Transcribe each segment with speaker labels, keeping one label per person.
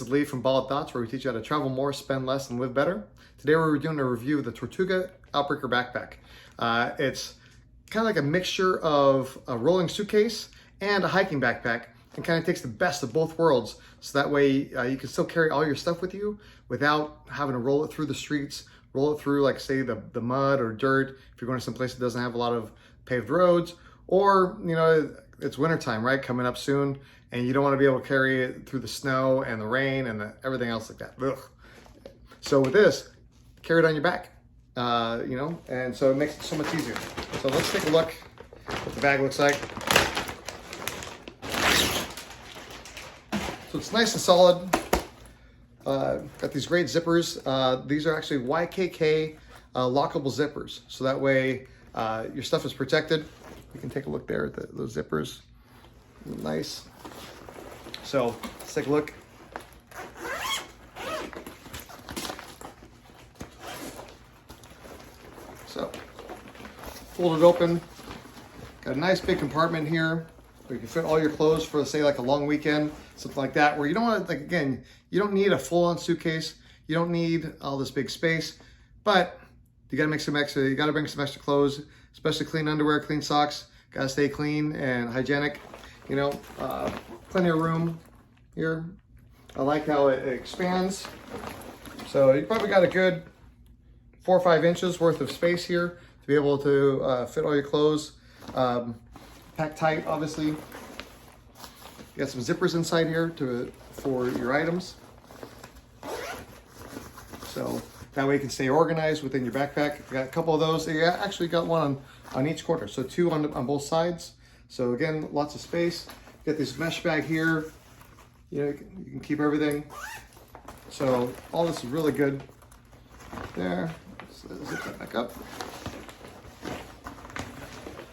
Speaker 1: is Lee from Ball Thoughts, where we teach you how to travel more, spend less, and live better. Today we're doing a review of the Tortuga Outbreaker backpack. It's kind of like a mixture of a rolling suitcase and a hiking backpack, and kind of takes the best of both worlds. So that way you can still carry all your stuff with you without having to roll it through the streets, roll it through, like, say, the mud or dirt if you're going to some place that doesn't have a lot of paved roads, or, you know, it's wintertime, right, coming up soon, and you don't want to be able to carry it through the snow and the rain and everything else like that. Ugh. So with this, carry it on your back, you know, and so it makes it so much easier. So let's take a look what the bag looks like. So it's nice and solid. Got these great zippers. These are actually YKK lockable zippers. So that way your stuff is protected. You can take a look there at those zippers. Nice. So let's take a look. So fold it open. Got a nice big compartment here where you can fit all your clothes for, say, like a long weekend, something like that, where you don't want to, like, again, you don't need a full-on suitcase. You don't need all this big space, but you got to make some extra. You got to bring some extra clothes, especially clean underwear, clean socks. Got to stay clean and hygienic. You know, plenty of room here. I like how it expands. So you probably got a good 4 or 5 inches worth of space here to be able to fit all your clothes. Packed tight, obviously. You got some zippers inside here for your items. So that way you can stay organized within your backpack. You got a couple of those. You actually got one on each corner, so 2 on both sides. So again, lots of space. Get this mesh bag here. You know, you can keep everything. So all this is really good. There. So zip that back up.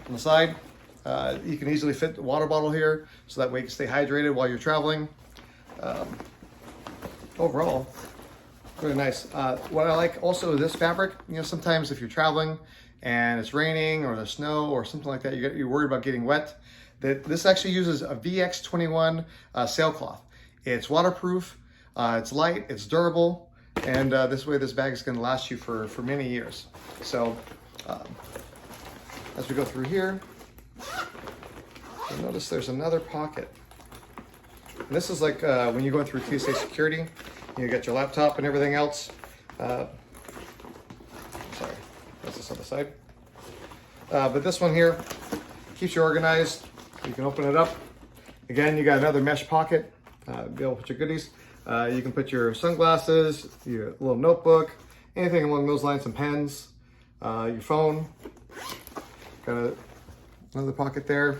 Speaker 1: On the side, you can easily fit the water bottle here, so that way you can stay hydrated while you're traveling. Overall, really nice. What I like also is this fabric. You know, sometimes if you're traveling and it's raining or there's snow or something like that, you're worried about getting wet. This actually uses a VX21 sailcloth. It's waterproof, it's light, it's durable, and this way this bag is going to last you for many years. So as we go through here, you'll notice there's another pocket. And this is like when you're going through TSA security, you got your laptop and everything else. Sorry, that's this on the side. But this one here keeps you organized. You can open it up. Again, you got another mesh pocket. Be able to put your goodies. You can put your sunglasses, your little notebook, anything along those lines, some pens, your phone. Got another pocket there.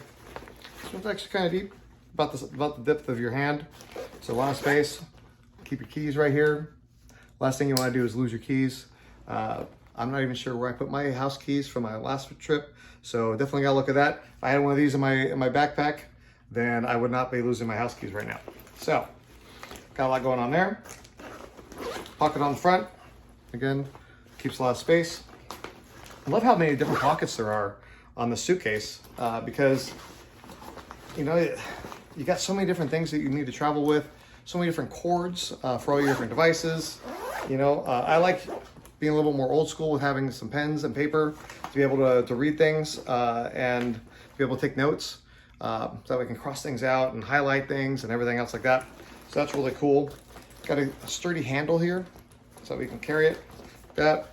Speaker 1: This one's actually kind of deep, about the depth of your hand. So a lot of space. Keep your keys right here. Last thing you want to do is lose your keys. I'm not even sure where I put my house keys from my last trip, so definitely gotta look at that. If I had one of these in my backpack, then I would not be losing my house keys right now. So, got a lot going on there. Pocket on the front. Again, keeps a lot of space. I love how many different pockets there are on the suitcase, because, you know, you got so many different things that you need to travel with, so many different cords for all your different devices. You know, I like being a little more old school with having some pens and paper to be able to read things and be able to take notes, so that we can cross things out and highlight things and everything else like that. So that's really cool. Got a sturdy handle here so we can carry it like that.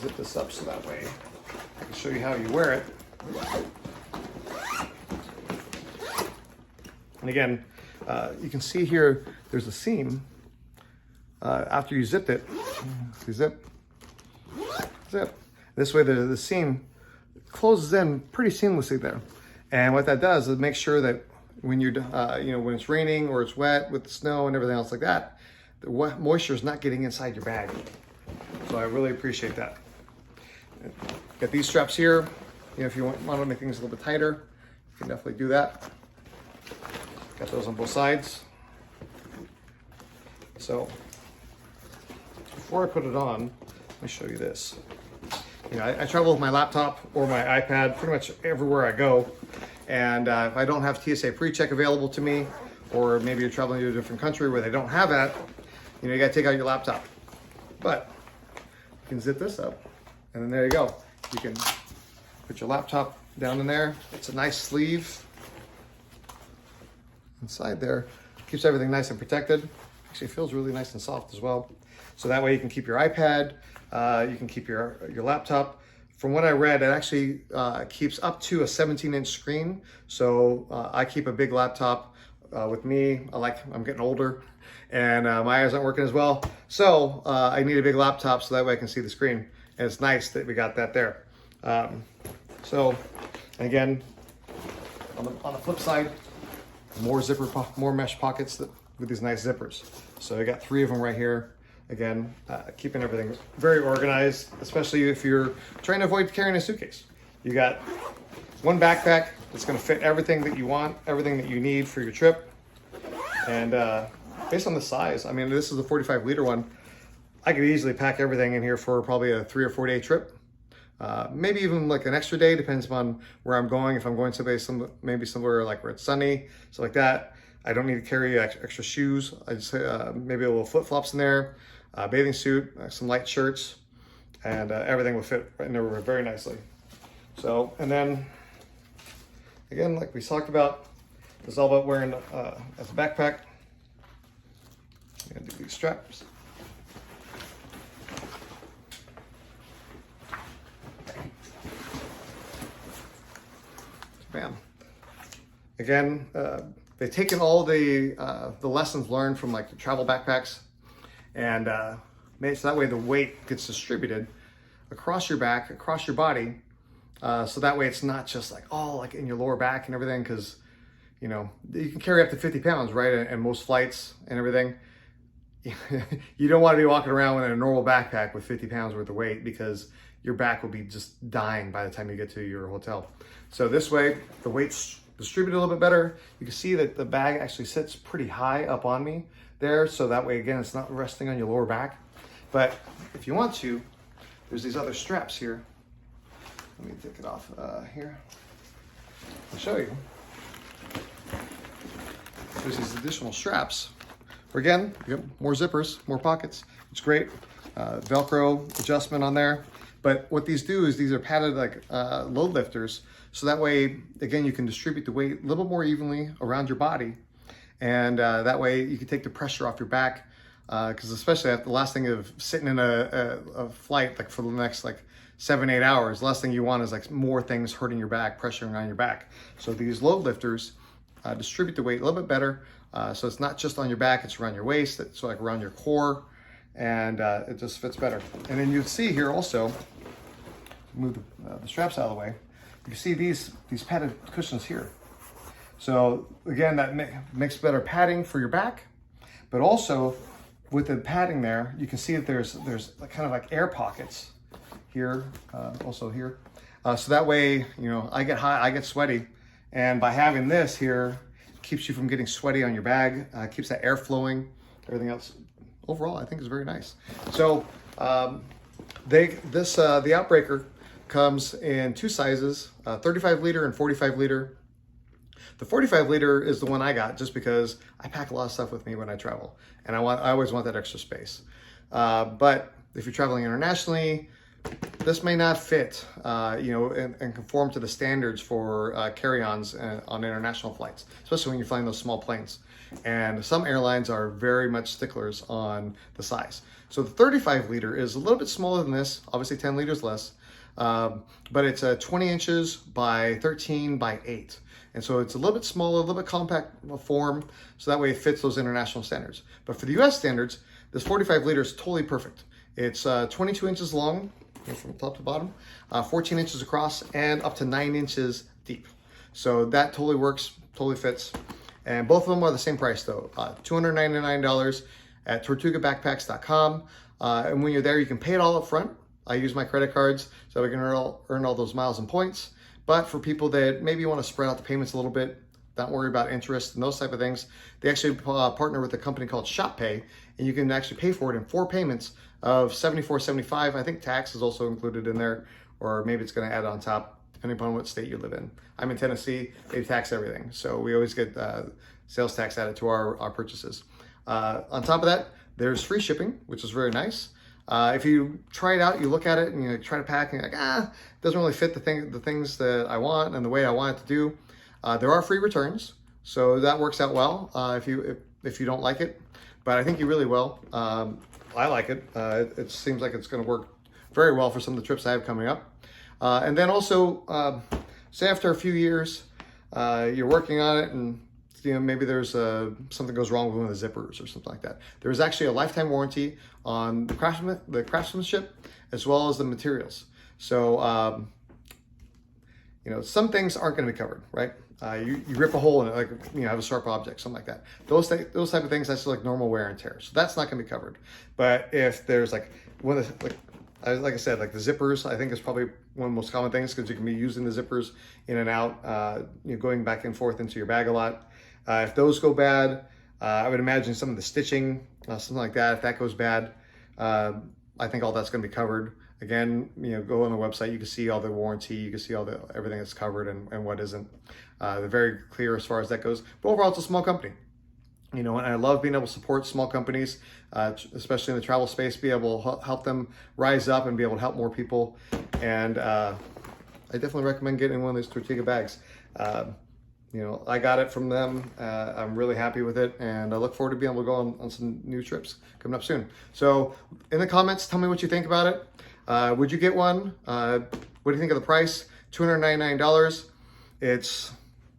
Speaker 1: Zip this up so that way I can show you how you wear it. And again, you can see here there's a seam after you zipped it. You zip. This way the seam closes in pretty seamlessly there. And what that does is it makes sure that when you're, you know, when it's raining or it's wet with the snow and everything else like that, the moisture is not getting inside your bag. So I really appreciate that. Got these straps here. You know, if you want to make things a little bit tighter, you can definitely do that. Got those on both sides. So before I put it on, let me show you this. You know, I travel with my laptop or my iPad pretty much everywhere I go. And if I don't have TSA pre-check available to me, or maybe you're traveling to a different country where they don't have that, you gotta take out your laptop. But you can zip this up, and then there you go. You can put your laptop down in there. It's a nice sleeve inside there. Keeps everything nice and protected. Actually feels really nice and soft as well. So that way you can keep your iPad, you can keep your laptop. From what I read, it actually keeps up to a 17-inch screen. So I keep a big laptop with me. I'm getting older and my eyes aren't working as well. So I need a big laptop so that way I can see the screen. And it's nice that we got that there. So again, on the flip side, more mesh pockets with these nice zippers. So I got 3 of them right here. Again, keeping everything very organized, especially if you're trying to avoid carrying a suitcase. You got one backpack that's going to fit everything that you want, everything that you need for your trip. And based on the size, I mean, this is a 45-liter one. I could easily pack everything in here for probably a 3 or 4 day trip. Maybe even like an extra day, depends upon where I'm going. If I'm going someplace, maybe somewhere like where it's sunny, stuff like that. I don't need to carry extra shoes. I just maybe a little flip-flops in there, bathing suit, some light shirts, and everything will fit right in there very nicely. So, and then again, like we talked about, it's all about wearing as a backpack. I'm gonna do these straps. Bam. Again, they've taken all the lessons learned from like the travel backpacks and made it so that way the weight gets distributed across your back, across your body. So that way it's not just like, oh, like in your lower back and everything, because, you can carry up to 50 pounds, right? And most flights and everything. You don't want to be walking around in a normal backpack with 50 pounds worth of weight, because your back will be just dying by the time you get to your hotel. So this way, the weight's distributed a little bit better. You can see that the bag actually sits pretty high up on me there. So that way, again, it's not resting on your lower back. But if you want to, there's these other straps here. Let me take it off here. I'll show you. There's these additional straps. Again, you get more zippers, more pockets. It's great. Velcro adjustment on there. But what these do is these are padded like load lifters. So that way, again, you can distribute the weight a little more evenly around your body. And that way you can take the pressure off your back. Because especially after the last thing of sitting in a flight, like for the next like 7-8 hours, the last thing you want is like more things hurting your back, pressuring on your back. So these load lifters distribute the weight a little bit better. So it's not just on your back, it's around your waist, it's like around your core, and it just fits better. And then you see here also, move the straps out of the way, you can see these padded cushions here. So again, that makes better padding for your back, but also with the padding there, you can see that there's kind of like air pockets here, also here. So that way, I get hot, I get sweaty, and by having this here, keeps you from getting sweaty on your bag, keeps that air flowing, everything else. Overall, I think is very nice. So the Outbreaker comes in 2 sizes, 35-liter and 45-liter. The 45-liter is the one I got just because I pack a lot of stuff with me when I travel, and I always want that extra space. But if you're traveling internationally, this may not fit, and conform to the standards for carry-ons on international flights, especially when you're flying those small planes. And some airlines are very much sticklers on the size. So the 35-liter is a little bit smaller than this, obviously 10 liters less, but it's 20 inches by 13 by 8. And so it's a little bit smaller, a little bit compact form, so that way it fits those international standards. But for the US standards, this 45-liter is totally perfect. It's 22 inches long, from top to bottom, 14 inches across, and up to 9 inches deep. So that totally works, totally fits. And both of them are the same price though, $299 at tortugabackpacks.com. And when you're there, you can pay it all up front. I use my credit cards so I can earn all those miles and points. But for people that maybe want to spread out the payments a little bit, don't worry about interest and those type of things, they actually partner with a company called ShopPay, and you can actually pay for it in 4 payments of $74.75. I think tax is also included in there, or maybe it's going to add on top, depending upon what state you live in. I'm in Tennessee, they tax everything. So we always get sales tax added to our purchases. On top of that, there's free shipping, which is very nice. If you try it out, you look at it and you try to pack and you're like, it doesn't really fit the things that I want and the way I want it to do. There are free returns, so that works out well if you don't like it, but I think you really will. I like it. It seems like it's going to work very well for some of the trips I have coming up. And then also, say after a few years, you're working on it and maybe there's something goes wrong with one of the zippers or something like that. There's actually a lifetime warranty on the craftsmanship as well as the materials. So, some things aren't going to be covered, right? You rip a hole in it, like have a sharp object, something like that. Those type of things, that's like normal wear and tear. So that's not going to be covered. But if there's like one of the, like I said, like the zippers, I think is probably one of the most common things because you can be using the zippers in and out, going back and forth into your bag a lot. If those go bad, I would imagine some of the stitching, something like that, if that goes bad, I think all that's going to be covered. Again, go on the website, you can see all the warranty, you can see everything that's covered and what isn't. They're very clear as far as that goes. But overall, it's a small company. And I love being able to support small companies, especially in the travel space, be able to help them rise up and be able to help more people. And I definitely recommend getting one of those Tortuga bags. I got it from them. I'm really happy with it, and I look forward to being able to go on some new trips coming up soon. So in the comments, tell me what you think about it. Would you get one? What do you think of the price? $299. It's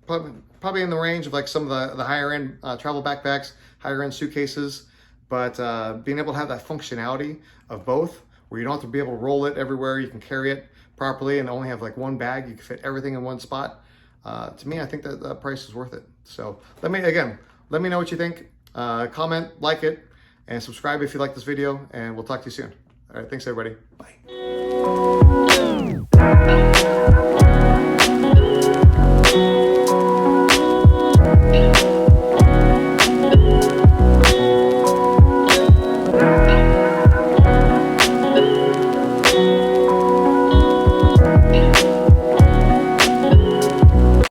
Speaker 1: probably in the range of like some of the higher end travel backpacks, higher end suitcases, but being able to have that functionality of both, where you don't have to be able to roll it everywhere, you can carry it properly and only have like one bag, you can fit everything in one spot. To me, I think that the price is worth it. So let me know what you think. Comment, like it, and subscribe if you like this video, and we'll talk to you soon. All right, thanks everybody. Bye.